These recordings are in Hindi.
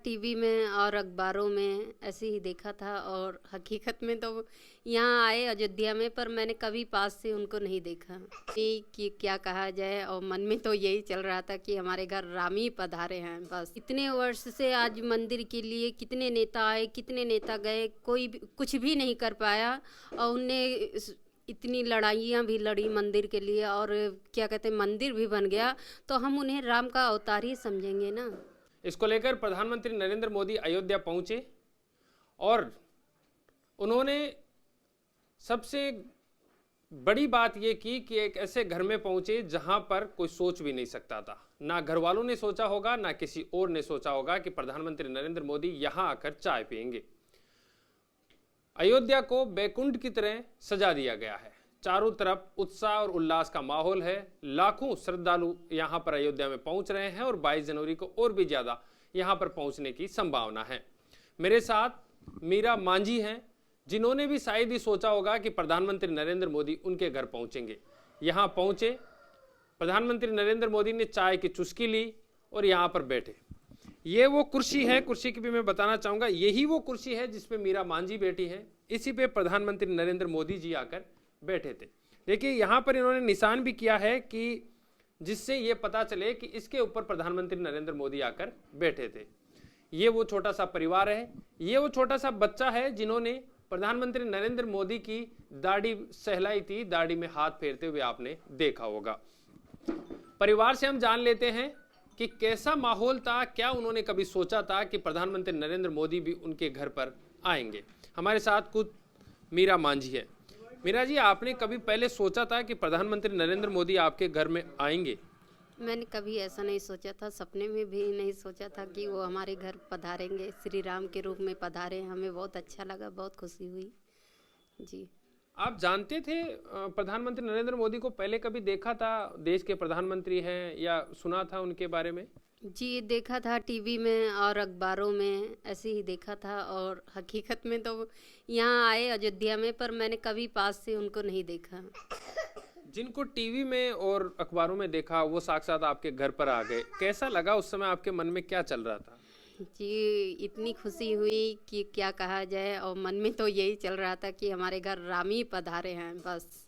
टीवी में और अखबारों में ऐसे ही देखा था, और हकीकत में तो यहाँ आए अयोध्या में, पर मैंने कभी पास से उनको नहीं देखा। कि क्या कहा जाए, और मन में तो यही चल रहा था कि हमारे घर राम ही पधारे हैं। बस इतने वर्ष से आज मंदिर के लिए कितने नेता आए, कितने नेता गए, कुछ भी नहीं कर पाया। और उनने इतनी लड़ाइयाँ भी लड़ी मंदिर के लिए, और क्या कहते हैं, मंदिर भी बन गया, तो हम उन्हें राम का अवतार ही समझेंगे ना। इसको लेकर प्रधानमंत्री नरेंद्र मोदी अयोध्या पहुंचे और उन्होंने सबसे बड़ी बात यह की कि एक ऐसे घर में पहुंचे जहां पर कोई सोच भी नहीं सकता था। ना घर वालों ने सोचा होगा, ना किसी और ने सोचा होगा कि प्रधानमंत्री नरेंद्र मोदी यहां आकर चाय पिएंगे। अयोध्या को बैकुंठ की तरह सजा दिया गया है। चारों तरफ उत्साह और उल्लास का माहौल है। लाखों श्रद्धालु यहां पर अयोध्या में पहुंच रहे हैं और 22 जनवरी को और भी ज्यादा यहां पर पहुंचने की संभावना है। मेरे साथ मीरा मांझी हैं, जिन्होंने भी शायद ही सोचा होगा कि प्रधानमंत्री नरेंद्र मोदी उनके घर पहुंचेंगे। यहां पहुंचे, प्रधानमंत्री नरेंद्र मोदी ने चाय की चुस्की ली और यहां पर बैठे। ये वो कुर्सी है, कुर्सी की भी मैं बताना चाहूंगा, यही वो कुर्सी है जिसपे मीरा मांझी बैठी है। इसी पे प्रधानमंत्री नरेंद्र मोदी जी आकर बैठे थे। देखिए यहाँ पर इन्होंने निशान भी किया है कि जिससे ये पता चले कि इसके ऊपर प्रधानमंत्री नरेंद्र मोदी आकर बैठे थे। ये वो छोटा सा परिवार है, ये वो छोटा सा बच्चा है जिन्होंने प्रधानमंत्री नरेंद्र मोदी की दाढ़ी सहलाई थी। दाढ़ी में हाथ फेरते हुए आपने देखा होगा। परिवार से हम जान लेते हैं कि कैसा माहौल था, क्या उन्होंने कभी सोचा था कि प्रधानमंत्री नरेंद्र मोदी भी उनके घर पर आएंगे। हमारे साथ कुछ मीरा मांझी है। मीरा जी, आपने कभी पहले सोचा था कि प्रधानमंत्री नरेंद्र मोदी आपके घर में आएंगे? मैंने कभी ऐसा नहीं सोचा था, सपने में भी नहीं सोचा था कि वो हमारे घर पधारेंगे, श्री राम के रूप में पधारे। हमें बहुत अच्छा लगा, बहुत खुशी हुई जी। आप जानते थे प्रधानमंत्री नरेंद्र मोदी को? पहले कभी देखा था, देश के प्रधानमंत्री हैं, या सुना था उनके बारे में? जी, देखा था टीवी में और अखबारों में, ऐसे ही देखा था, और हकीकत में तो यहाँ आए अयोध्या में, पर मैंने कभी पास से उनको नहीं देखा। जिनको टीवी में और अखबारों में देखा वो साक्षात आपके घर पर आ गए, कैसा लगा? उस समय आपके मन में क्या चल रहा था? जी, इतनी खुशी हुई कि क्या कहा जाए, और मन में तो यही चल रहा था कि हमारे घर राम ही पधारे हैं। बस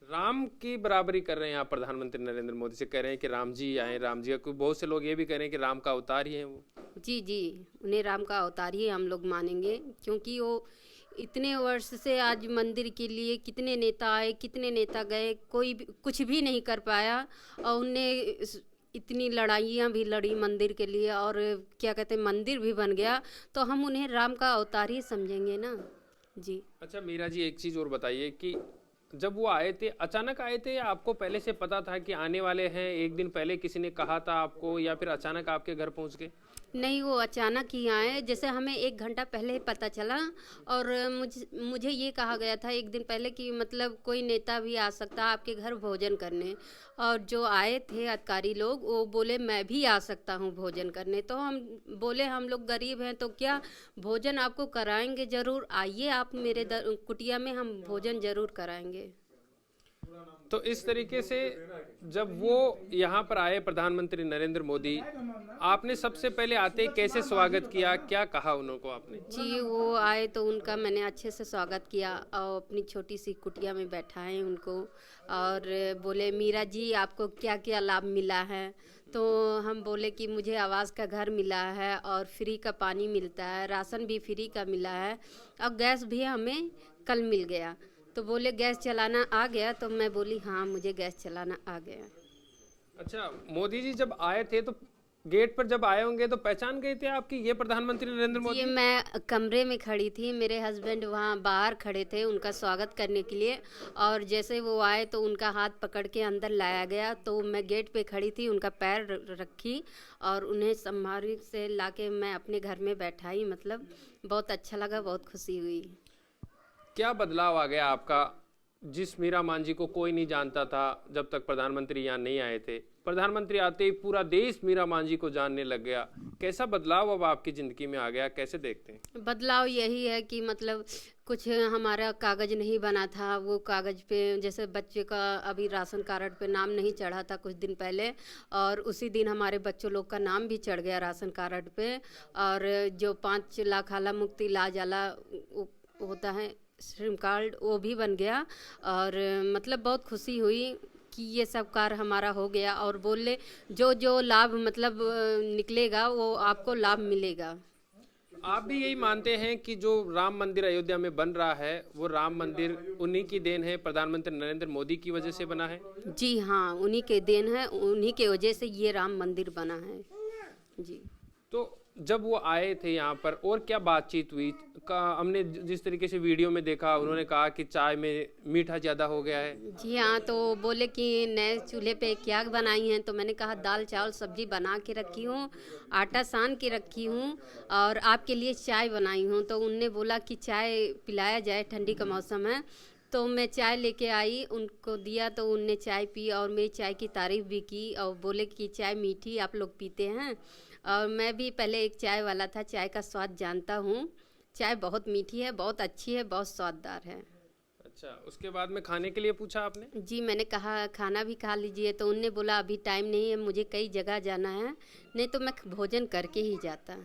राम की बराबरी कर रहे हैं आप प्रधानमंत्री नरेंद्र मोदी से, कह रहे हैं कि राम जी आए, राम जी। बहुत से लोग ये भी कह रहे हैं कि राम का अवतार ही है वो। जी जी, उन्हें राम का अवतार ही हम लोग मानेंगे, क्योंकि वो इतने वर्ष से आज मंदिर के लिए कितने नेता आए, कितने नेता गए, कुछ भी नहीं कर पाया। और उनने इतनी लड़ाइयाँ भी लड़ी मंदिर के लिए, और क्या कहते हैं, मंदिर भी बन गया, तो हम उन्हें राम का अवतार ही समझेंगे ना जी। अच्छा मीरा जी, एक चीज़ और बताइए कि जब वो आए थे, अचानक आए थे या आपको पहले से पता था कि आने वाले हैं? एक दिन पहले किसी ने कहा था आपको, या फिर अचानक आपके घर पहुंच गए? नहीं, वो अचानक ही आए। जैसे हमें 1 घंटा पहले ही पता चला, और मुझे ये कहा गया था 1 दिन पहले कि मतलब कोई नेता भी आ सकता है आपके घर भोजन करने। और जो आए थे अधिकारी लोग, वो बोले मैं भी आ सकता हूँ भोजन करने। तो हम बोले हम लोग गरीब हैं, तो क्या भोजन आपको कराएंगे, ज़रूर आइए आप मेरे कुटिया में, हम भोजन ज़रूर कराएंगे। तो इस तरीके से जब वो यहाँ पर आए प्रधानमंत्री नरेंद्र मोदी, आपने सबसे पहले आते ही कैसे स्वागत किया, क्या कहा उनको आपने? जी, वो आए तो उनका मैंने अच्छे से स्वागत किया, और अपनी छोटी सी कुटिया में बैठाए उनको, और बोले मीरा जी आपको क्या क्या लाभ मिला है। तो हम बोले कि मुझे आवास का घर मिला है, और फ्री का पानी मिलता है, राशन भी फ्री का मिला है, और गैस भी हमें कल मिल गया। तो बोले गैस चलाना आ गया? तो मैं बोली हाँ, मुझे गैस चलाना आ गया। अच्छा, मोदी जी जब आए थे तो गेट पर जब आए होंगे तो पहचान गए थे आपकी ये प्रधानमंत्री नरेंद्र जी, मोदी? मैं कमरे में खड़ी थी, मेरे हस्बैंड वहाँ बाहर खड़े थे उनका स्वागत करने के लिए, और जैसे वो आए तो उनका हाथ पकड़ के अंदर लाया गया। तो मैं गेट पे खड़ी थी, उनका पैर रखी, और उन्हें संभारी से लाके मैं अपने घर में बैठाई। मतलब बहुत अच्छा लगा, बहुत खुशी हुई। क्या बदलाव आ गया आपका जिस मीरा मांझी को कोई नहीं जानता था जब तक प्रधानमंत्री यहाँ नहीं आए थे, प्रधानमंत्री आते ही पूरा देश मीरा मांझी को जानने लग गया। कैसा बदलाव अब आपकी ज़िंदगी में आ गया, कैसे देखते हैं? बदलाव यही है कि मतलब कुछ हमारा कागज़ नहीं बना था, वो कागज़ पे जैसे बच्चे का अभी राशन कार्ड पे नाम नहीं चढ़ा था कुछ दिन पहले, और उसी दिन हमारे बच्चों लोग का नाम भी चढ़ गया राशन कार्ड पे। और जो 5 लाख आला मुफ्त इलाज आला होता है श्रम कार्ड, वो भी बन गया। और मतलब बहुत खुशी हुई कि ये सब कार्य हमारा हो गया। और बोले जो जो लाभ मतलब निकलेगा वो आपको लाभ मिलेगा। आप भी यही मानते हैं कि जो राम मंदिर अयोध्या में बन रहा है वो राम मंदिर उन्हीं की देन है, प्रधानमंत्री नरेंद्र मोदी की वजह से बना है? जी हाँ, उन्हीं के देन है, उन्हीं के वजह से ये राम मंदिर बना है जी। तो जब वो आए थे यहाँ पर और क्या बातचीत हुई? का हमने जिस तरीके से वीडियो में देखा, उन्होंने कहा कि चाय में मीठा ज़्यादा हो गया है। जी हाँ, तो बोले कि नए चूल्हे पे क्या बनाई हैं, तो मैंने कहा दाल चावल सब्जी बना के रखी हूँ, आटा सान के रखी हूँ और आपके लिए चाय बनाई हूँ। तो उनने बोला कि चाय पिलाया जाए, ठंडी का मौसम है। तो मैं चाय लेके आई, उनको दिया तो उनने चाय पी और मेरी चाय की तारीफ़ भी की और बोले कि चाय मीठी आप लोग पीते हैं। और मैं भी पहले एक चाय वाला था, चाय का स्वाद जानता हूँ। चाय बहुत मीठी है, बहुत अच्छी है, बहुत स्वाददार है। अच्छा, उसके बाद में खाने के लिए पूछा आपने? जी, मैंने कहा खाना भी खा लीजिए, तो उनने बोला अभी टाइम नहीं है, मुझे कई जगह जाना है, नहीं तो मैं भोजन करके ही जाता।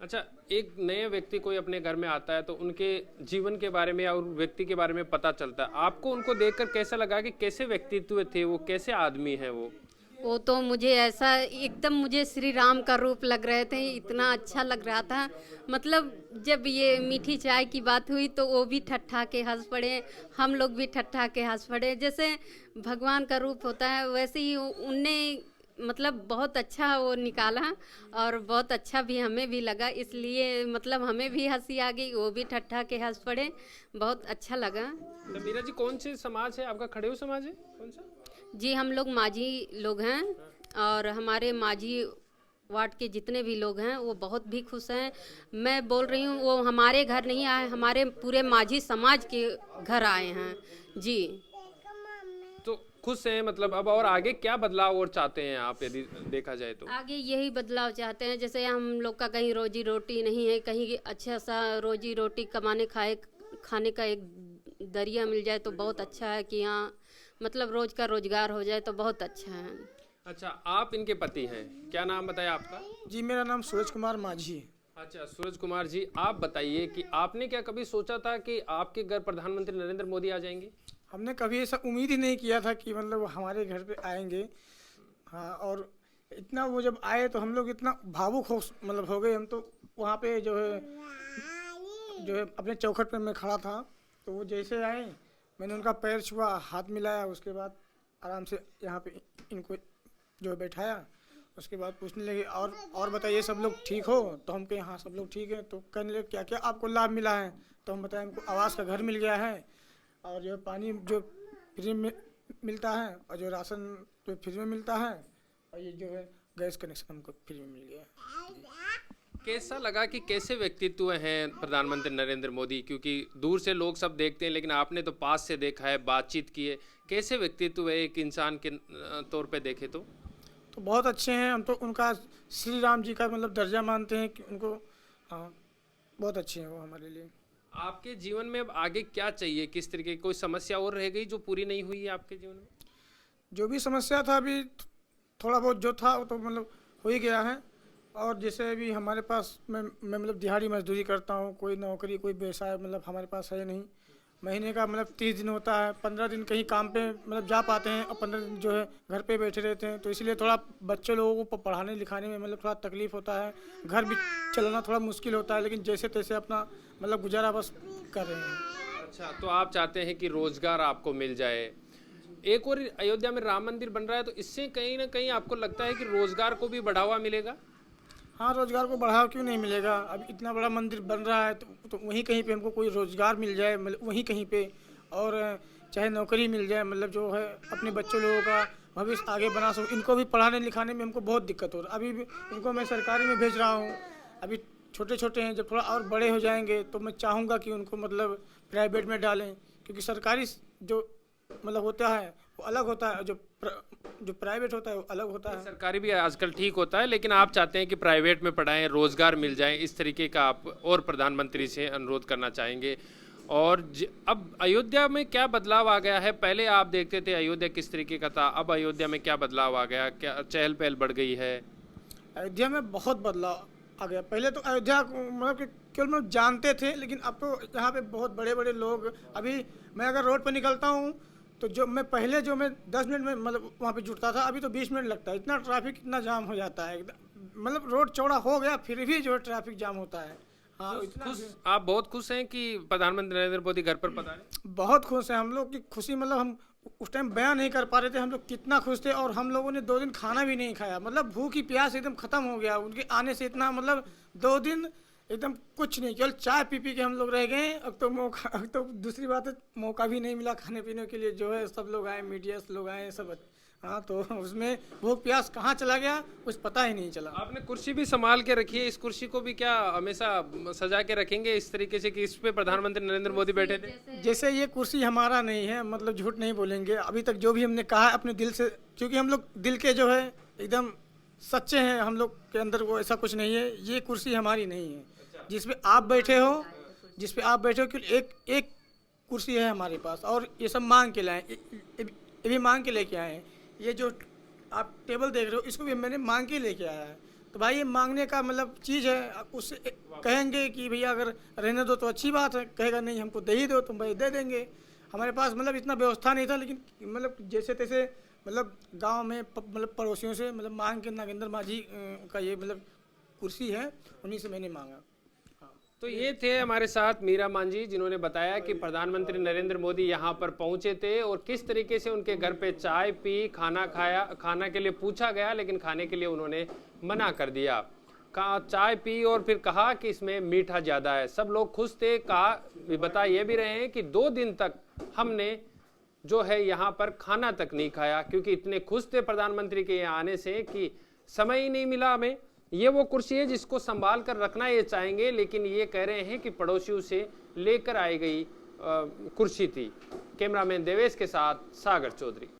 अच्छा, एक नए व्यक्ति कोई अपने घर में आता है तो उनके जीवन के बारे में और व्यक्ति के बारे में पता चलता है। आपको उनको देखकर कैसा लगा कि कैसे व्यक्तित्व थे वो, कैसे आदमी है वो तो मुझे ऐसा एकदम मुझे श्री राम का रूप लग रहे थे, इतना अच्छा लग रहा था। मतलब जब ये मीठी चाय की बात हुई तो वो भी ठट्ठा के हंस पड़े, हम लोग भी ठट्ठा के हंस पड़े। जैसे भगवान का रूप होता है वैसे ही उनने मतलब बहुत अच्छा वो निकाला और बहुत अच्छा भी हमें भी लगा, इसलिए मतलब हमें भी हंसी आ गई, वो भी ठट्ठा के हंस पड़े, बहुत अच्छा लगा। तो मीरा जी, कौन से समाज है आपका? खड़ेऊ समाज है कौन सा? जी, हम लोग माझी लोग हैं और हमारे माझी वार्ड के जितने भी लोग हैं वो बहुत भी खुश हैं। मैं बोल रही हूँ वो हमारे घर नहीं आए, हमारे पूरे माझी समाज के घर आए हैं जी। तो खुश हैं मतलब। अब और आगे क्या बदलाव और चाहते हैं आप, यदि देखा जाए तो? आगे यही बदलाव चाहते हैं, जैसे हम लोग का कहीं रोजी रोटी नहीं है, कहीं अच्छा सा रोजी रोटी खाने का एक दरिया मिल जाए तो बहुत अच्छा है कि यहाँ मतलब रोज का रोजगार हो जाए तो बहुत अच्छा है। अच्छा, आप इनके पति हैं, क्या नाम बताया आपका? जी, मेरा नाम सूरज कुमार माझी है। अच्छा सूरज कुमार जी, आप बताइए कि आपने क्या कभी सोचा था कि आपके घर प्रधानमंत्री नरेंद्र मोदी आ जाएंगे? हमने कभी ऐसा उम्मीद ही नहीं किया था कि मतलब वो हमारे घर पे आएंगे। हाँ, और इतना वो जब आए तो हम लोग इतना भावुक हो गए। हम तो वहाँ पे जो है अपने चौखट पे मैं खड़ा था, तो वो जैसे आए मैंने उनका पैर छुआ, हाथ मिलाया, उसके बाद आराम से यहाँ पे इनको जो बैठाया। उसके बाद पूछने लगे और बताइए सब लोग ठीक हो? तो हम कहे हाँ सब लोग ठीक है। तो कहने लगे क्या क्या आपको लाभ मिला है? तो हम बताएं हमको आवास का घर मिल गया है और जो पानी जो फ्री में मिलता है और जो राशन जो फ्री में मिलता है और ये जो है गैस कनेक्शन हमको फ्री में मिल गया। कैसा लगा कि कैसे व्यक्तित्व हैं प्रधानमंत्री नरेंद्र मोदी? क्योंकि दूर से लोग सब देखते हैं लेकिन आपने तो पास से देखा है, बातचीत की है, कैसे व्यक्तित्व है एक इंसान के तौर पे देखे तो बहुत अच्छे हैं। हम तो उनका श्री राम जी का मतलब दर्जा मानते हैं कि उनको, हाँ बहुत अच्छे हैं वो हमारे लिए। आपके जीवन में अब आगे क्या चाहिए? किस तरीके की कोई समस्या और रह गई जो पूरी नहीं हुई है आपके जीवन में? जो भी समस्या था अभी थोड़ा बहुत जो था वो तो मतलब हो ही गया है। और जैसे अभी हमारे पास मैं मतलब दिहाड़ी मजदूरी करता हूँ, कोई नौकरी कोई व्यवसाय मतलब हमारे पास है नहीं। महीने का मतलब 30 दिन होता है, 15 दिन कहीं काम पे मतलब जा पाते हैं और 15 दिन जो है घर पे बैठे रहते हैं। तो इसलिए थोड़ा बच्चे लोगों को पढ़ाने लिखाने में मतलब थोड़ा तकलीफ़ होता है, घर भी चलाना थोड़ा मुश्किल होता है, लेकिन जैसे तैसे अपना मतलब गुजारा बस कर रहे हैं। अच्छा, तो आप चाहते हैं कि रोजगार आपको मिल जाए। एक और अयोध्या में राम मंदिर बन रहा है, तो इससे कहीं ना कहीं आपको लगता है कि रोजगार को भी बढ़ावा मिलेगा? हाँ, रोज़गार को बढ़ावा क्यों नहीं मिलेगा? अब इतना बड़ा मंदिर बन रहा है तो वहीं कहीं पे हमको कोई रोज़गार मिल जाए, मतलब वहीं कहीं पे, और चाहे नौकरी मिल जाए, मतलब जो है अपने बच्चों लोगों का भविष्य आगे बना सकूँ। इनको भी पढ़ाने लिखाने में हमको बहुत दिक्कत हो रहा है। अभी भी इनको मैं सरकारी में भेज रहा हूँ, अभी छोटे छोटे हैं, जब थोड़ा और बड़े हो जाएंगे तो मैं चाहूँगा कि उनको मतलब प्राइवेट में डालें, क्योंकि सरकारी जो मतलब होता है वो अलग होता है, जो प्राइवेट होता है वो अलग होता है। सरकारी भी आजकल ठीक होता है, लेकिन आप चाहते हैं कि प्राइवेट में पढ़ाएं, रोजगार मिल जाए, इस तरीके का आप और प्रधानमंत्री से अनुरोध करना चाहेंगे। और अब अयोध्या में क्या बदलाव आ गया है? पहले आप देखते थे अयोध्या किस तरीके का था, अब अयोध्या में क्या बदलाव आ गया? क्या चहल पहल बढ़ गई है? अयोध्या में बहुत बदलाव आ गया। पहले तो अयोध्या को मतलब कि केवल लोग जानते थे, लेकिन अब तो यहाँ पे बहुत बड़े बड़े लोग, अभी मैं अगर रोड पर निकलता हूँ तो जो मैं 10 मिनट में मतलब वहाँ पे जुटता था, अभी तो 20 मिनट लगता है। इतना ट्रैफिक, इतना जाम हो जाता है, मतलब रोड चौड़ा हो गया फिर भी जो है ट्रैफिक जाम होता है। हाँ, आप बहुत खुश हैं कि प्रधानमंत्री नरेंद्र मोदी घर पर पधारे? बहुत खुश हैं हम लोग की खुशी, मतलब हम उस टाइम बयान नहीं कर पा रहे थे हम लोग कितना खुश थे। और हम लोगों ने 2 दिन खाना भी नहीं खाया, मतलब भूख की प्यास एकदम खत्म हो गया उनके आने से। इतना मतलब 2 दिन एकदम कुछ नहीं, केवल चाय पी के हम लोग रह गए। अब तो दूसरी बात है, मौका भी नहीं मिला खाने पीने के लिए, जो है सब लोग आए, मीडिया से लोग आए सब। हाँ, तो उसमें भूख प्यास कहाँ चला गया कुछ पता ही नहीं चला। आपने कुर्सी भी संभाल के रखी है, इस कुर्सी को भी क्या हमेशा सजा के रखेंगे इस तरीके से कि इस पे प्रधानमंत्री नरेंद्र मोदी बैठे थे? जैसे ये कुर्सी हमारा नहीं है, मतलब झूठ नहीं बोलेंगे, अभी तक जो भी हमने कहा है अपने दिल से, क्योंकि हम लोग दिल के जो है एकदम सच्चे हैं, हम लोग के अंदर वो ऐसा कुछ नहीं है। ये कुर्सी हमारी नहीं है जिसपे आप बैठे हो, क्योंकि एक कुर्सी है हमारे पास, और ये सब मांग के लाए, ये भी मांग के लेके आए हैं। ये जो आप टेबल देख रहे हो इसको भी मैंने मांग के लेके आया है। तो भाई ये मांगने का मतलब चीज़ है, उससे कहेंगे कि भैया अगर रहने दो तो अच्छी बात है, कहेगा नहीं हमको दे ही दो, तुम भाई दे देंगे। हमारे पास मतलब इतना व्यवस्था नहीं था, लेकिन मतलब जैसे तैसे मतलब गांव में मतलब पड़ोसियों से मतलब मांग के नागेंद्र माझी का ये मतलब कुर्सी है, उन्हीं से मैंने मांगा। तो ये थे हमारे साथ मीरा मांझी, जिन्होंने बताया कि प्रधानमंत्री नरेंद्र मोदी यहाँ पर पहुंचे थे और किस तरीके से उनके घर पे चाय पी, खाना खाया। खाना के लिए पूछा गया लेकिन खाने के लिए उन्होंने मना कर दिया। कहा चाय पी और फिर कहा कि इसमें मीठा ज़्यादा है। सब लोग खुश थे। बता ये भी रहे हैं कि 2 दिन तक हमने जो है यहाँ पर खाना तक नहीं खाया, क्योंकि इतने खुश थे प्रधानमंत्री के यहाँ आने से कि समय ही नहीं मिला हमें। ये वो कुर्सी है जिसको संभाल कर रखना ये चाहेंगे, लेकिन ये कह रहे हैं कि पड़ोसियों से लेकर आई गई कुर्सी थी। कैमरामैन देवेश के साथ सागर चौधरी।